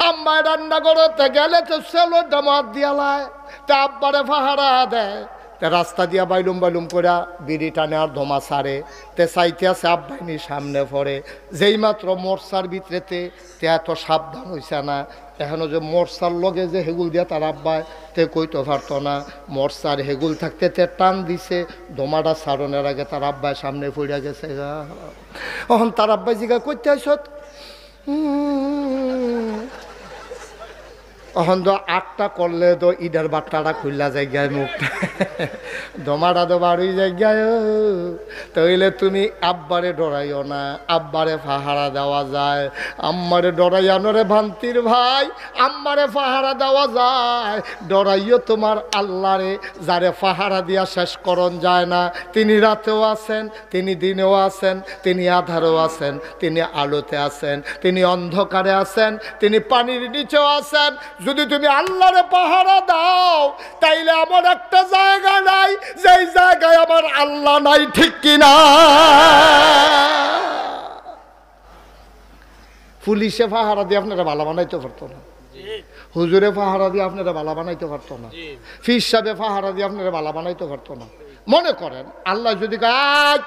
আম্মায় রান্না করতে গেলে তো সেলোটা মাত দিয়ালায়, তা আব্বারে পাহারা দেয়। তে রাস্তা দিয়া বাইলুম করে বিড়ি টানে আর ধোমা সারে। তে চাইতে আছে আব্বাইনি সামনে পড়ে, যেই মাত্র মোরসার ভিতরেতে তে এত সাবধান হইছে না। এখনো যে মোরসার লগে যে হেগুল দিয়া তার আব্বাই তে কইতে পারতো না। মোরসার হেগুল থাকতে তে টান দিছে, ধোমাটা সারণের আগে তার আব্বাই সামনে পড়িয়া গেছে। এখন তার আব্বাই জিগা করতে আইসত, এখন তো আটটা করলে তো ইডার বাট্টাটা খুললা জায়গায় মুখটা, দমাটা তো বাড়ি জায়গায়। তাইলে তুমি আব্বারে ডরাইও না, আব্বারে পাহারা দেওয়া যায়। আম্মারে ডরাইয়ানো রে ভান্তির ভাই, আম্মারে পাহারা দেওয়া যায়। ডরাইও তোমার আল্লাহরে, যারে পাহারা দিয়া শেষ করণ যায় না। তিনি রাতেও আছেন, তিনি দিনেও আছেন, তিনি আধারেও আছেন, তিনি আলোতে আছেন, তিনি অন্ধকারে আছেন, তিনি পানির নিচেও আছেন। যদি তুমি আল্লাহরে পাহারা দাও, তাইলে আমার একটা জায়গা নাই যেই জায়গায় আমার আল্লাহ নাই, ঠিক কিনা? পুলিশে পাহারা দিয়ে আপনারা ভালো বানাইতে পারতো না, হুজুরে পাহারা দিয়ে আপনারা ভালো বানাইতে পারতো না, ফির সাহেবে পাহারা দিয়ে আপনারা ভালো বানাইতে পারতো না। মনে করেন আল্লাহ যদি আজ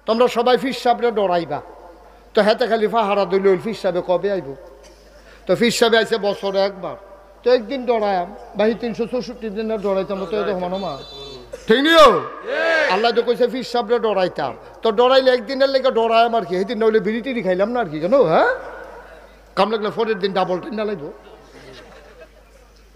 তোমরা সবাই ফির সাহেবরে ডরাইবা, তো হেতে খালি পাহারা দিল, ফির সাহেবে কবে আইব? তো ফির সাহেব আইসে বছরে একবার, তো একদিন ডরায়াম, বাহি 364 দিন ডরাইতাম, তো দেখো মানো মা, ঠিক নিও? আল্লাহ তো কইছে ফির সাহেবরে ডরাইতাম, তো ডরাইলে একদিনের লেগে ডরায়াম আর কি, সেদিন নইলে বিড়ি টিড়ি খাইলাম না আর কি, জানো? হ্যাঁ, কাম লাগলে পরের দিন ডাবল টেন না লাগবো।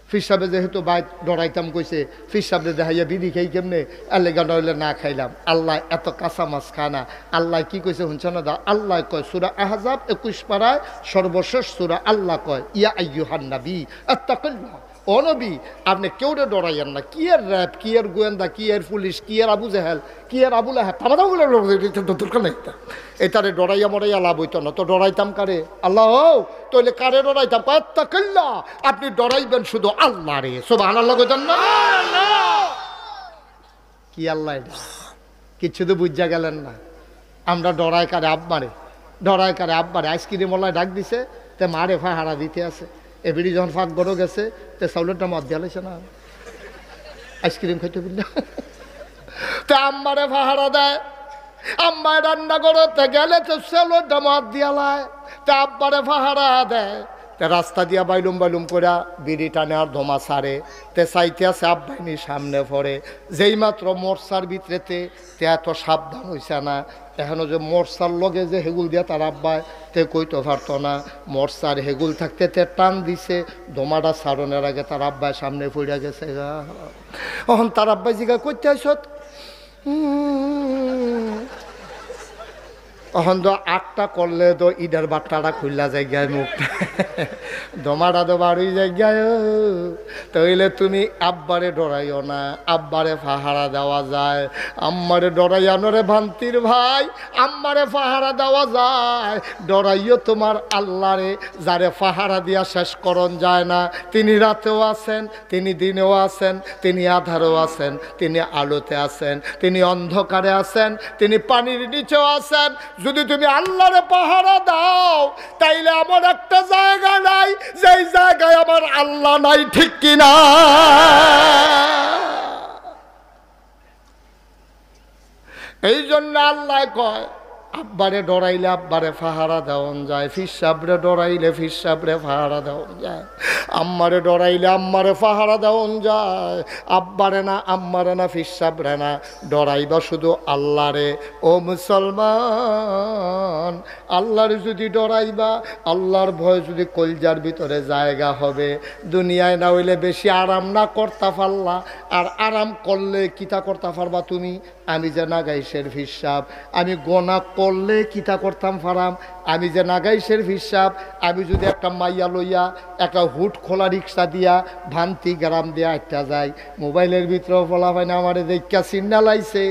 ফির সাহেবে যেহেতু বাইক ডরাইতাম কইছে, ফির সাহেবরে দেখাইয়া বিড়ি খাই কেমনে, আর লেগা নইলে না খাইলাম। আল্লাহ এত কাঁচা মাছ খায় না। আল্লাহ কি কইছে শুনছে না? আল্লাহ কয় সূরা আহজাব 21 পারায় সর্বশেষ সূরা, আল্লাহ কয় ইয়া আইয়ুহান নবী আত্তাকিল্লাহ, ও নবী আপনি কেউরে ডরাইয়েন না। কি এর র্যাব, কি এর গোয়েন্দা, কি এর পুলিশ, কি এর আবু জেহেল, কি এর আবুল আহাব, তামাদাগুলো দরকার নেই। এটারে ডরাইয়া মরাইয়া লাভ হইতো না। তো ডরাইতাম কারে? আল্লাহ। তাহলে কারে ডরাইতাম? আত্তাকিল্লাহ, আপনি ডরাইবেন শুধু আল্লাহ রে। সুবহানাল্লাহ কইতেন না? কি আল্লাহ? এটা কিচ্ছু তো বুঝা গেলেন না। আমরা ডরাই কারে? আব্বারে। ডরাই কারে? আব্বারে। আইসক্রিম ওলাই ডাক দিছে, তে মারে পাহারা দিতে আছে। এবিডি যখন ফাঁক বড় গেছে, তে চাউলেরটা মদ দিয়া লাইছে না, আইসক্রিম খাইতে বললে। তে আম্মারে পাহারা দেয়, আম্মায় রান্না করতে গেলে তো চাউলেরটা মদ দিয়ালায়, তে আব্বারে পাহারা দেয়। তে রাস্তা দিয়া বাইলুম করে বিড়ি টানে আর ধোমা সারে। তে চাইতে আছে আব্বাইনি সামনে পড়ে, যেই মাত্র মোরসার ভিতরেতে তে এত সাবধান হইছে না। এখনো যে মোরসার লগে যে হেগুল দিয়া তার আব্বাই তে কইতে পারতো না। মোরসার হেগুল থাকতে তে টান দিছে, ধোমাটা সারণের আগে তার আব্বাই সামনে পড়িয়া গেছে। এখন তার আব্বাই জিগা করতে আইসত, এখন তো আটটা করলে তো ইডার বাট্টাটা খুললা জায়গায় মুখটা, দমাটা তো বাড়ি জায়গায়। তাইলে তুমি আব্বারে ডরাইও না, আব্বারে পাহারা দেওয়া যায়। আম্মারে ডরাইয়ানো রে ভান্তির ভাই, আম্মারে পাহারা দেওয়া যায়। ডরাইও তোমার আল্লাহরে, যারে পাহারা দিয়া শেষ করণ যায় না। তিনি রাতেও আছেন, তিনি দিনেও আছেন, তিনি আধারেও আছেন, তিনি আলোতে আছেন, তিনি অন্ধকারে আছেন, তিনি পানির নিচেও আছেন। যদি তুমি আল্লাহরে পাহারা দাও, তাইলে আমার একটা জায়গা নাই যেই জায়গায় আমার আল্লাহ নাই, ঠিক কিনা? এই জন্য আল্লাহ কয় আব্বারে ডরাইলে আব্বারে পাহারা দেওয়ান যায়, ফির সাহেবরে ডরাইলে ফির সাহেবরে পাহারা দেওয়ান যায়, আম্মারে ডরাইলে আম্মারে পাহারা দেওয়ান যায়। আব্বারে না, আম্মারে না, ফির সাহেবরে না, ডরাইবা শুধু আল্লাহরে। ও মুসলমান, আল্লাহরে যদি ডরাইবা, আল্লাহর ভয় যদি কলজার ভিতরে জায়গা হবে, দুনিয়ায় না হইলে বেশি আরাম না করতে পারলা। আর আরাম করলে কিতা করতে পারবা তুমি? আমি যে নাগাইশের ফির সাহেব, আমি গোনা করলে কিতা করতাম ফারাম? আমি যে নাগাইশের ফির সাহেব, আমি যদি একটা মাইয়া লইয়া একটা হুট খোলা রিক্সা দিয়া ভান্তি গ্রাম দিয়া একটা যাই, মোবাইলের ভিতরেও বলা হয় না আমারে দেখা চিন্না লাইছে,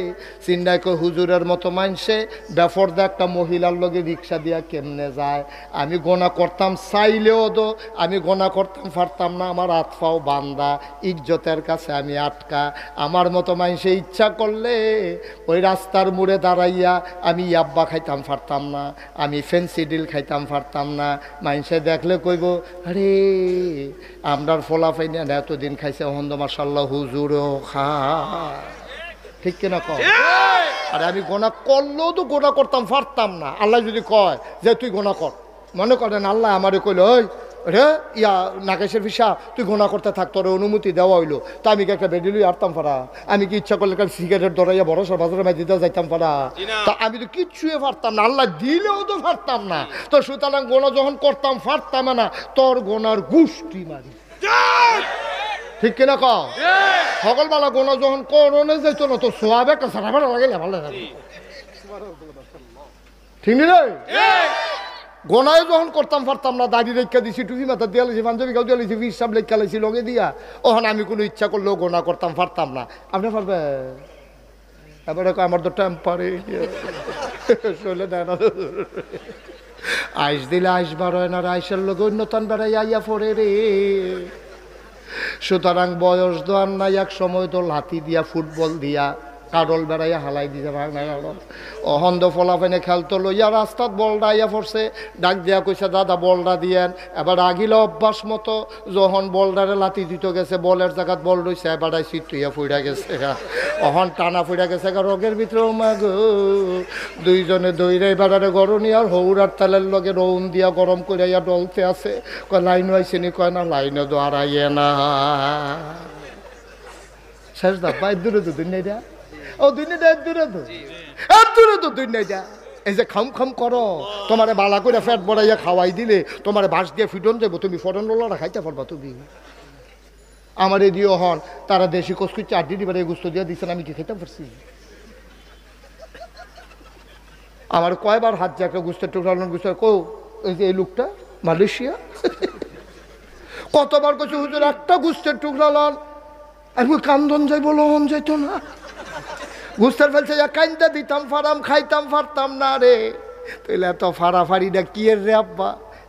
চিন্নায় কই হুজুরের মতো মানছে বেফরদা একটা মহিলার লগে রিক্সা দিয়া কেমনে যায়। আমি গোনা করতাম চাইলেও তো আমি গোনা করতাম পারতাম না, আমার হাত পাও বান্দা, ইজ্জতের কাছে আমি আটকা। আমার মতো মানুষে ইচ্ছা করলে ওই রাস্তার মোড়ে দাঁড়াইয়া আমি ইয়াব্বা খাইতাম পারতাম না, আমি ফেন্সি ডিল খাইতাম পারতাম না। মানুষে দেখলে কইব আরে আমরার ফোলা ফাইনা এতদিন খাইছে হন্দ মাশাল্লাহ হুজুরও খা, ঠিক কিনা কম? আরে আমি গোনা করলেও তো গোনা করতাম পারতাম না। আল্লাহ যদি কয় যে তুই গোনা কর, মনে করেন আল্লাহ আমারে কইল ওই রে ইয়া নাগেশের ফিসা তুই গোনা করতে থাক, তোর অনুমতি দেওয়া হইলো, তা আমি কি একটা বেডিলই আরতাম পারা? আমি কি ইচ্ছা করলে সিগারেট ধরাইয়া বড় সর বাজারে মাই দিতে যাইতাম পারা? তা আমি তো কিচ্ছুই পারতাম না, আল্লাহ দিলেও তো পারতাম না। তো সুতরাং গোনা যখন করতাম পারতাম না, তোর গোনার গুষ্টি মারি, ঠিক কিনা কও? সকালবেলা গোনা যখন করনে যাইতো না তো সোয়াবে একটা সারা ভালো লাগে, ভালো লাগে, ঠিক রে? গোনায় যখন করতাম পারতাম না, দাড়ি রেখা দিছি, টুপি মাথা দিয়া লাইছি, পাঞ্জাবি গাও দিয়া লাইছি, হিসাব লেখা লাইছি লগে দিয়া, ওখানে আমি কোনো ইচ্ছা করলেও গোনা করতাম পারতাম না। আপনি পারবে? এবারে আমার তো টেম্পারে চলে দেয় না, আইস দিলে আইস বার হয় না, আইসের লোক অন্যতন বেড়াই আইয়া পড়ে রে। সুতরাং বয়স দোয়ার নাই, এক সময় তো লাথি দিয়া ফুটবল দিয়া কাডল বেড়াইয়া হালাই দিছে ভাঙা গেল। অহন্দ ফলাফেনে খেলতো লইয়া রাস্তাত বলডা আইয়া পড়ছে, ডাক দিয়া কইছে দাদা বলডা দিয়েন। এবার আগিলে অভ্যাস মতো যখন বলডারে লাথি দিত গেছে, বলের জায়গাত বল রইছে, এবার সিটুইয়া ফুইরা গেছে, অহন টানা ফুইরা গেছে রোগের ভিতরে। মাগ দুইজনে দইরে বেড়ারে গরনি আর হৌরার তেলের লগে রৌন দিয়া গরম করিয়া ডলতে আছে। কয় লাইন আইসেনি? কয় না লাইনে তো আর আইয়ে না। শেষ দা পাই দূরে তো দুনিয়া, ও দুনিয়া দূরে তো, দূরে তো দুনিয়া। এই যে খাম খাম করো, তোমারে বালা করে ফ্যাট বড়াইয়া খাওয়াই দিলে তোমারে বাঁশ দিয়ে ফিটন যাবো, তুমি ফরন লোলাটা খাইতে পারবা তুমি? আমার এ দিও হন তারা দেশি কসকু চারটি দিবারে গুস্ত দিয়া দিচ্ছেন, আমি কি খেতে পারছি? আমার কয়বার হাত যে একটা গুস্তের টুকরা গুস্ত কো, এই যে এই লোকটা মালয়েশিয়া কতবার কইছে হুজুর একটা গুস্তের টুকরা লন, আমি কান্দন যাইব, লহন যাইতো না। গুস্তার ফেলছে কাইন্দা দিতাম ফারাম, খাইতাম পারতাম না রে। তাইলে এত ফাড়াফাড়িটা কি এর রে আব্বা,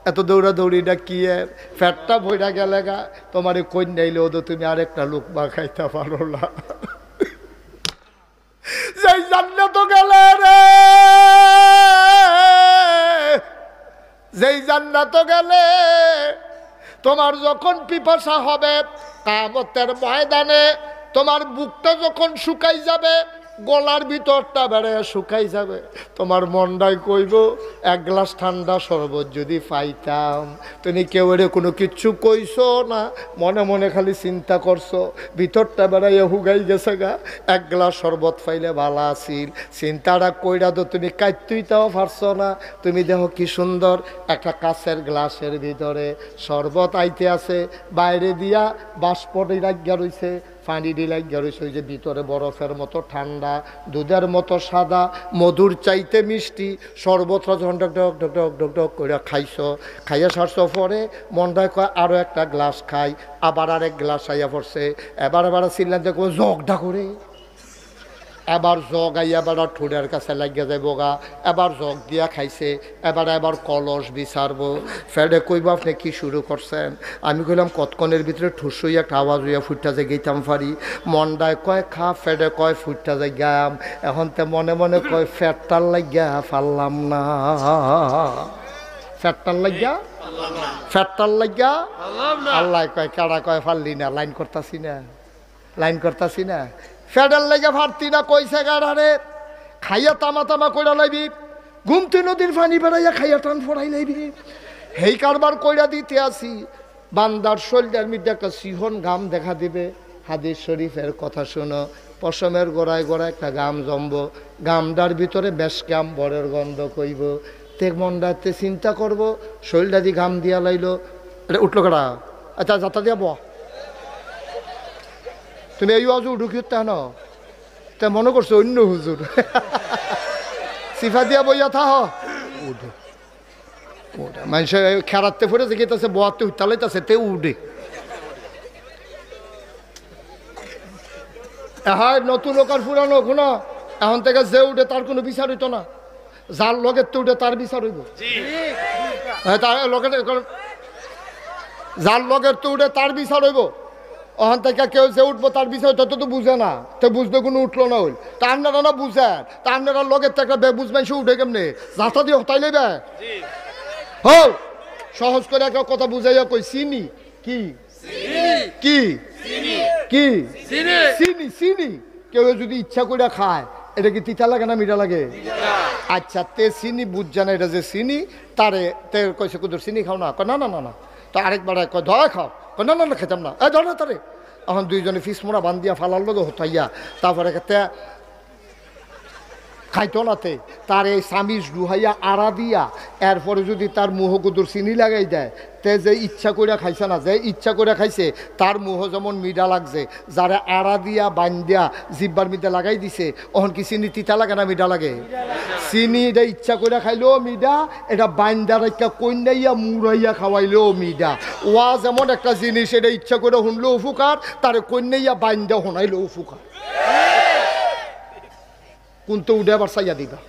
এত দৌড়াদৌড়িটা কি এর? ফ্যাটটা বইরা গেলে গা, তোমার কন্যাইলেও তো তুমি আরেকটা লোক বা খাইতে পারো না। যেই জান্নাত গেলে রে, যেই জান্নাত গেলে তোমার যখন পিপাসা হবে কিয়ামতের ময়দানে, তোমার বুকটা যখন শুকাই যাবে, গলার ভিতরটা বেড়ে শুকাই যাবে, তোমার মনটাই কইব এক গ্লাস ঠান্ডা শরবত যদি পাইতাম। তুমি কেউ এর কোনো কিচ্ছু কইছো না, মনে মনে খালি চিন্তা করছো, ভিতরটা বেড়াইয়া হুগাই গেছে গা, এক গ্লাস শরবত পাইলে ভালো আছিল। চিন্তাটা কইরা তো তুমি কাইতুইতাও পারছো না। তুমি দেখো কি সুন্দর একটা কাঁচের গ্লাসের ভিতরে শরবত আইতে আছে, বাইরে দিয়া বাষ্পটি লাগিয়া রইছে, পানি লাগিয়া রয়েছে, ওই যে ভিতরে বরফের মতো ঠান্ডা, দুধের মতো সাদা, মধুর চাইতে মিষ্টি শরবতটা যখন ডক ডক ডক ডক ডক ডক করে খাইছো, খাইয়া সারছো, পরে মনটায় কয় আরও একটা গ্লাস খাই, আবার আরেক গ্লাস আইয়া পড়ছে। এবার চিল্লান যে জগটা করে, এবার জগ আইয়া এবার ঠোঁটের কাছে লাগিয়া যায় বোগা, এবার জগ দিয়া খাইছে, এবার কলস বিচারবো। ফেডে কইব আপনি কি শুরু করছেন? আমি কইলাম কতক্ষণের ভিতরে ঠুস হইয়া একটা আওয়াজ হইয়া ফুটটা যে গেইতাম পারি। মনটায় কয় খা, ফেডে কয় ফুটটা যে গাম। এখন তো মনে মনে কয় ফ্যাটটার লাগিয়া পারলাম না, ফ্যাটটার লাগিয়া, ফ্যাটটার লাগিয়া। আল্লাহ কয় কারা কয় পারলি না, লাইন করতাছি না, লাইন করতাছি না, ফেডার লেগে ভারতি না, কইছে গাড়ারে খাইয়া তামা তামা কইরা লাইবি, ঘুমতি নদীর পানি বেড়াইয়া খাইয়া টান ফোড়াই লাইবি। হেই কারবার কইরা দিতে আসি, বান্দার শরীরের মধ্যে একটা সিহন গাম দেখা দিবে। হাদিস শরীফের কথা শোনো, পশমের গোড়ায় গোড়ায় একটা গাম জমব, গামটার ভিতরে বেশ গাম বরের গন্ধ কইব। তে মনটাতে চিন্তা করবো, শরীরটা দিয়ে গাম দিয়া লাইলো, এটা উঠলো কারা, আচ্ছা যাতা দিয়া বহ, তুমি এই আজ ঢুকি ন, তা মনে করছো অন্য হুজুর সিফা দিয়া বইয়া থাহ, উঠে মানুষ খেরাতে ফুটেছে গেতেছে, বোয়াতে উঠালাইতেছে, তে উঠে। হ্যাঁ নতুন লোক আর পুরানো কোনো, এখন থেকে যে উঠে তার কোনো বিচার হইতো না, যার লগের তো উঠে তার বিচার হইব। হ্যাঁ তার লগের, যার লগের তো উঠে তার বিচার হইব। ওখান থেকে কেউ যে উঠবো তার বিষয় তত তো বুঝে না, তো বুঝতে কোনো উঠলো না হইল। তা আপনারা না বুঝেন, তা আপনারা লগের তো একটা বুঝবেন সে উঠে কেমনে যাতা দিয়ে হতাই নেবে। হো সহজ করে একটা কথা বুঝাইয়া কই, চিনি কি কি কি চিনি চিনি কেউ যদি ইচ্ছা করে খায় এটা কি তিতা লাগে না মিঠা লাগে? আচ্ছা তে চিনি বুঝছে না এটা যে চিনি, তারে তে কইছে কুদুর চিনি খাও না, না না না না। তো আরেকবার কয় ধরা খাও, না না না খেতাম না, ধর না তারে। এখন দুইজনে ফিস মোড়া বান্ধিয়া ফালার লোক হতাইয়া তারপরে খাইতো নাতে তার এই সামিজ ডুহাইয়া আড়া দিয়া এরপরে যদি তার মুহ কুদুর চিনি লাগাই দেয়, তে যে ইচ্ছা করে খাইছে না, যে ইচ্ছা করে খাইছে তার মুহ যেমন মিঠা লাগছে, যারা আড়া দিয়া বান্ধিয়া জিব্বার মিঠা লাগাই দিছে, ওখান কি চিনি তিতা লাগে না মিঠা লাগে? চিনি এটা ইচ্ছা করে খাইলেও মিঠা, এটা বান্ধা রেখা কইনাইয়া মুড়াইয়া খাওয়াইলেও মিঠা। ওয়া যেমন একটা জিনিস, এটা ইচ্ছা করে শুনলেও উপকার, তারে কইনাইয়া বান্ধা শোনাইলেও উপকার। কোনটা উঠে আবার চাইয়া দিবা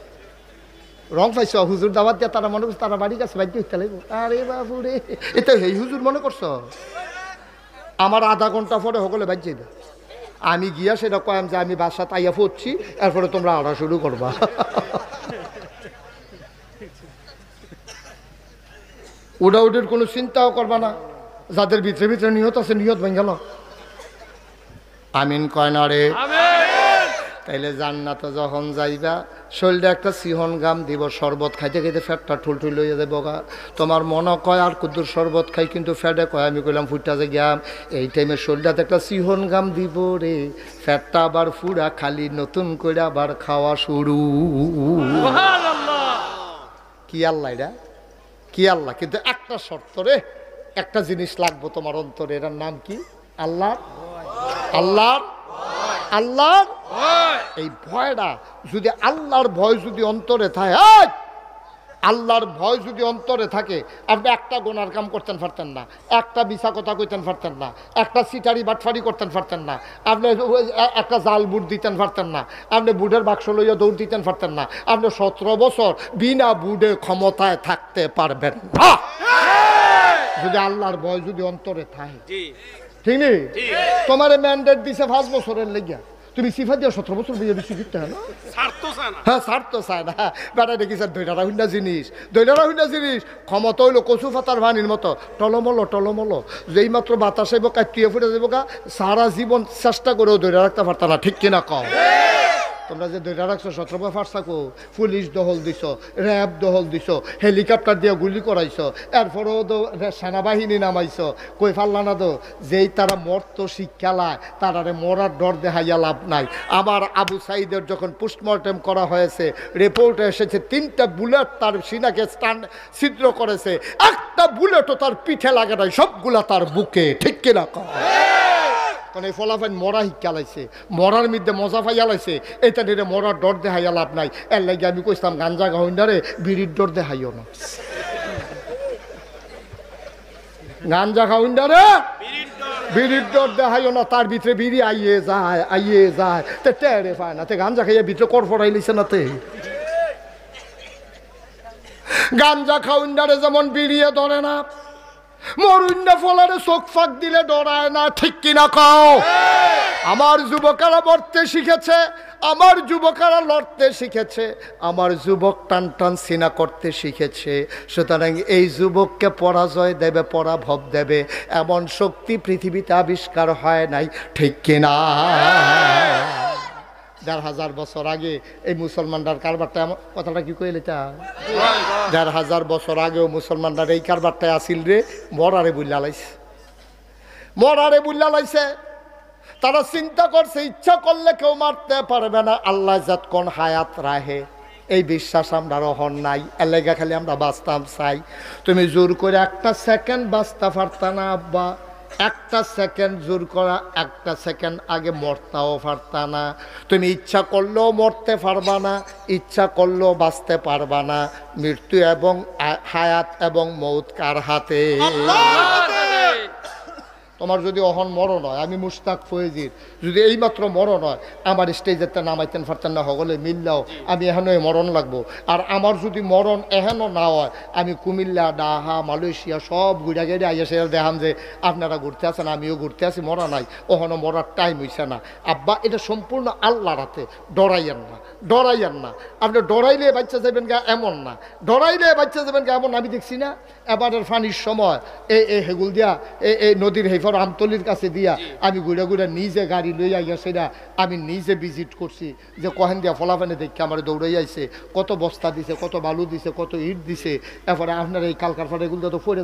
রং পাইছ হুজুর দাবাত দিয়া তারা মনে করছে তারা বাড়ি কাছে বাইতে উঠতে লাগবো। আরে বাবু রে, এটা এই হুজুর মনে করছ? আমার আধা ঘন্টা পরে সকলে বাইর যাইবা, আমি গিয়া সেটা কয়াম যে আমি বাসা তাইয়া পড়ছি, এরপরে তোমরা আড়া শুরু করবা। উডা উডের কোনো চিন্তাও করবা না, যাদের ভিতরে ভিতরে নিহত আছে নিহত ভেঙে গেল। আমিন কয় না রে? তাইলে জান্নাতে যখন যাইবা শরীরে একটা সিহন গাম দিব, শরবত খাইতে খাইতে ফ্যাটটা ঠুলঠুল হয়ে যাবে গা। তোমার মনে কয় আর কুদ্দুর শরবত খাই, কিন্তু ফ্যাটে কয় আমি কইলাম ফুটটা যে গাম। এই টাইমে শরীরটাতে একটা সিহন গাম দিব রে, ফ্যাটটা আবার ফুরা খালি নতুন করে আবার খাওয়া শুরু। কি আল্লাহ এটা, কি আল্লাহ! কিন্তু একটা শর্ত রে, একটা জিনিস লাগবো তোমার অন্তরে, এটার নাম কি? আল্লাহ আল্লাহর আল্লাহর এই ভয়টা যদি, আল্লাহর ভয় যদি অন্তরে থাকে, আল্লাহর ভয় যদি অন্তরে থাকে, আপনি একটা গোনার কাম করতেন পারতেন না, একটা মিছা কথা কইতেন পারতেন না, একটা সিটারি বাটফারি করতেন পারতেন না, আপনি একটা জাল বুট দিতেন পারতেন না, আপনি বুটের বাক্স লইয়া দৌড় দিতেন পারতেন না, আপনি 17 বছর বিনা বুটে ক্ষমতায় থাকতে পারবেন না যদি আল্লাহর ভয় যদি অন্তরে থাকে। ঠিক নেই? তোমার ম্যান্ডেট দিছে 5 বছরের লেগিয়া, তুমি সিফা দিয়ে 17 বছর বিয়ে বেশি দিতে হয় না? হ্যাঁ স্বার্থ চায় না। বেটা দেখিস দৈরারা হুন্ডা জিনিস, দৈরারা হুন্ডা জিনিস ক্ষমতা হইলো কচু পাতার ভানির মতো টলমলো টলমলো, যেই মাত্র বাতাস আইব কাটিয়ে ফুটে যাবো গা, সারা জীবন চেষ্টা করেও দৈরা রাখতে পারত না। ঠিক কিনা কম? তোমরা যে দৈরা রাখছো 17 ফার্সাকো, পুলিশ দহল দিছ, র্যাব দহল দিছ, হেলিকপ্টার দিয়ে গুলি করাইছ, এরপরেও তো সেনাবাহিনী নামাইছ, কই ফাল্লা না তো যেই তারা মর্ত শিক্ষালায় তারারে মরার ডর দেখাইয়া লাভ নাই। আমার আবু সাইদের যখন পোস্টমর্টেম করা হয়েছে, রিপোর্টে এসেছে 3টা বুলেট তার সিনাকে ছিদ্র করেছে, একটা বুলেটও তার পিঠে লাগে নাই, সবগুলা তার বুকে। ঠিক কিনা কম? কারণ এই ফলাফাইন মরা শিক্ষা লাইছে, মরার মধ্যে মজা পাইয়া লাইছে, এটা নিয়ে মরার ডর দেখাইয়া লাভ নাই। এর লাগে আমি কইতাম গাঞ্জা গাউন্ডারে বিড়ির ডর দেখাইও না, গাঞ্জা গাউন্ডারে বিড়ির ডর দেখাইও না, তার ভিতরে বিড়ি আইয়ে যায় তে টেরে পায় না, তে গাঞ্জা খাইয়া ভিতরে করফড়াই লিছে না, তে গাঞ্জা খাউন্ডারে যেমন বিড়িয়ে ধরে না, মরুন্ডা ফলারে চোখ ফাঁক দিলে ডরায় না। ঠিক কিনা কও? আমার যুবকেরা মরতে শিখেছে, আমার যুবকেরা লড়তে শিখেছে, আমার যুবক টান টান সিনা করতে শিখেছে। সুতরাং এই যুবককে পরাজয় দেবে, পরাভব দেবে এমন শক্তি পৃথিবীতে আবিষ্কার হয় নাই। ঠিক কিনা? 1000 বছর আগে এই মুসলমানরার কারবারটা, কথাটা কি কইলে তা 1000 বছর আগেও মুসলমানরা এই কারবারটায় আসিল রে, মরারে বুল্লা লাইছে, মরারে বুল্লা লাইছে। তারা চিন্তা করছে ইচ্ছা করলে কেউ মারতে পারবে না, আল্লাহ জাত কোন হায়াত রাহে, এই বিশ্বাস আমরা রহন নাই। এলাকা খালি আমরা বাঁচতাম চাই। তুমি জোর করে একটা সেকেন্ড বাঁচতে পারতা না আব্বা, একটা সেকেন্ড জোর করা, একটা সেকেন্ড আগে মরতাও পারতা না। তুমি ইচ্ছা করলেও মরতে পারবা না, ইচ্ছা করলেও বাঁচতে পারবা না। মৃত্যু এবং হায়াত এবং মৌত কার হাতে? তোমার যদি অহন মরণ হয়, আমি মুশতাক ফয়েজির যদি এইমাত্র মরণ হয়, আমার স্টেজেতে নামাইতেন পারতেন না, হগলে মিললাও আমি এখনো মরণ লাগবো। আর আমার যদি মরণ এখনো না হয়, আমি কুমিল্লা, ডাহা, মালয়েশিয়া সব ঘুরে গেড়ে আইয়া সে দেখাম যে আপনারা ঘুরতে আসেন, আমিও ঘুরতে আসি, মরা নাই, ওখানে মরার টাইম হইছে না। আব্বা, এটা সম্পূর্ণ আল্লাহর হাতে, ডরাইয়েন না, ডরাইয়েন না। আপনি ডরাইলে বাচ্চা যাবেন গা এমন না, ডরাইলে বাচ্চা যাবেন গা এমন। আমি দেখছি না এবারের ফানির সময় এই হেগুল দিয়া এই নদীর হেফর আমতলির কাছে দিয়া আমি ঘুরে ঘুরে নিজে গাড়ি লই আইয়া সেটা আমি নিজে ভিজিট করছি, যে কহেন দিয়া ফলাফানে দেখে আমার দৌড়াই আইছে, কত বস্তা দিছে, কত বালু দিছে, কত ইট দিছে। এরপরে আপনার এই কালকার ফাটা এগুলো তো ফরে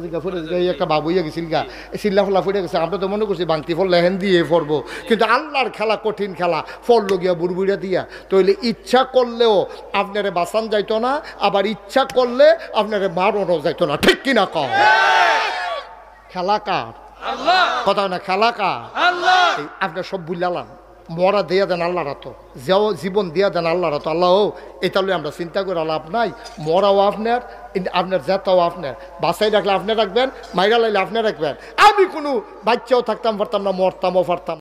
এই একটা বাবু হইয়া গেছিল গা, চিল্লা ফলা ফুটে গেছে। আমরা তো মনে করছি বাংতি ফল লেহেন দিয়ে পড়বো, কিন্তু আল্লাহর খেলা কঠিন খেলা, ফল লগিয়া বুড়বুড়িয়া দিয়া। তাইলে ইচ্ছা করলেও আপনারে বাঁচান যাইতো না, আবার ইচ্ছা করলে আপনারে মারণও যাইতো না, ঠিক কিনা কম? খেলা কার? কথা না, খেলা কার? আপনার সব বুঝলাম, মরা দিয়া দেন আল্লাহর হাতে, জীবন দিয়া দেন আল্লাহর হাতে। আল্লাহ এটা আমরা চিন্তা করে লাভ নাই, মরাও আপনার, আপনার জেতাও আপনার, বাসায় রাখলে আপনি রাখবেন, মাইরা লাইলে আপনি রাখবেন। আমি কোনো বাচ্চাও থাকতাম পারতাম না, মরতামও পারতাম।